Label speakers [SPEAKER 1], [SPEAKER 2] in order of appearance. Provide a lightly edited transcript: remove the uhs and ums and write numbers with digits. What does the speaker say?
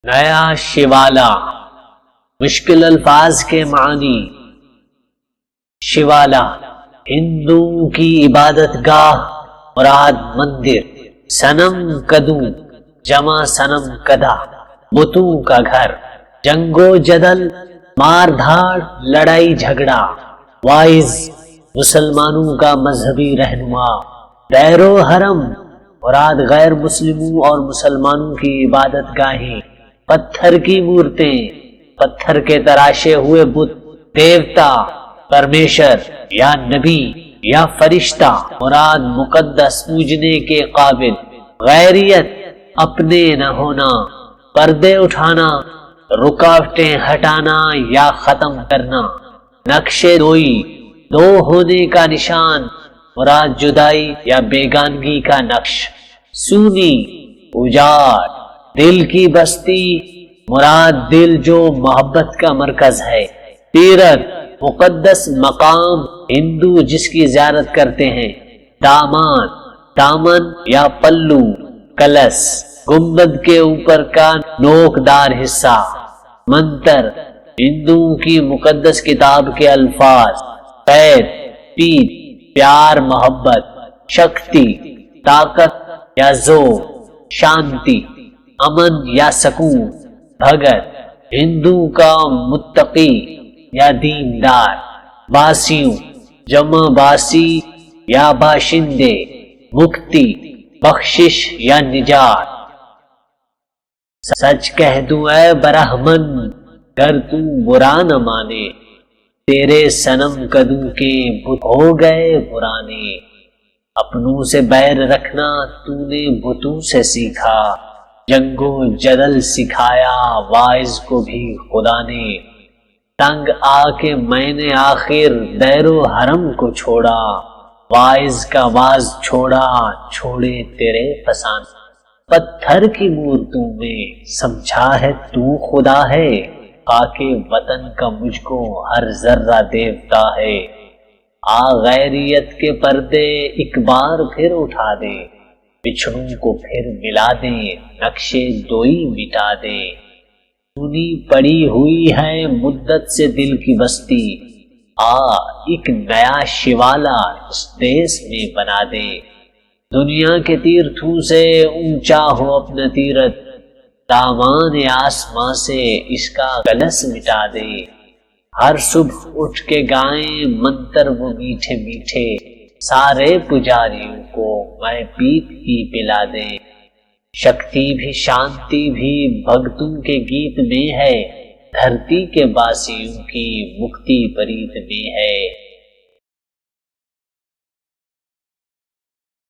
[SPEAKER 1] نیا شوالا، مشکل الفاظ کے معنی۔ شوالا ہندوؤں کی عبادت گاہ، مراد مندر۔ صنم کدو جمع صنم کدہ، بتوں کا گھر۔ جنگ و جدل، مار دھاڑ، لڑائی جھگڑا۔ وائز مسلمانوں کا مذہبی رہنما۔ دیر و حرم، مراد غیر مسلموں اور مسلمانوں کی عبادت گاہیں۔ پتھر کی مورتیں، پتھر کے تراشے ہوئے بت۔ دیوتا، پرمیشر یا نبی یا فرشتہ، مراد مقدس پوجنے کے قابل۔ غیریت، اپنے نہ ہونا، پردے اٹھانا، رکاوٹیں ہٹانا یا ختم کرنا۔ نقش دوئی، دو ہونے کا نشان، مراد جدائی یا بیگانگی کا نقش۔ سونی، اجاڑ، دل کی بستی، مراد دل جو محبت کا مرکز ہے۔ تیرتھ، مقدس مقام، ہندو جس کی زیارت کرتے ہیں۔ دامان، دامن یا پلو، کلش، گنبد کے اوپر کا نوکدار حصہ۔ منتر، ہندوؤں کی مقدس کتاب کے الفاظ۔ قید، پیت، پیار محبت۔ شکتی، طاقت یا زور۔ شانتی، امن یا سکون۔ بھگت، ہندو کا متقی یا دیندار۔ باسیوں، جمع باسی یا باشندے۔ مکتی، بخشش یا نجات۔ سچ کہہ دوں اے برہمن، گر تو برا نہ مانے، تیرے صنم کدو کے بت ہو گئے پرانے۔ اپنوں سے بیر رکھنا تو نے بتوں سے سیکھا، جنگ و جدل سکھایا وائز کو بھی خدا نے۔ تنگ آ کے میں نے آخر دیر و حرم کو چھوڑا، وائز کا واز چھوڑا، چھوڑے تیرے فسان۔ پتھر کی مورتوں میں سمجھا ہے تو خدا ہے، خاک وطن کا مجھ کو ہر ذرہ دیوتا ہے۔ آ غیریت کے پردے ایک بار پھر اٹھا دے، بچھڑوں کو پھر ملا دیں، نقش دوئی مٹا دیں۔ سنی پڑی ہوئی ہے مدت سے دل کی بستی، آ ایک نیا شوالا اس دیس میں بنا دے۔ دنیا کے تیرتھوں سے اونچا ہو اپنا تیرتھ، دامان آسماں سے اس کا کلش مٹا دے۔ ہر صبح اٹھ کے گائیں منتر وہ میٹھے میٹھے، سارے پجاریوں کو میں پیت ہی پلا دے۔ شکتی بھی شانتی بھی بھگتوں کے گیت میں ہے، دھرتی کے باسیوں کی مکتی پریت میں ہے۔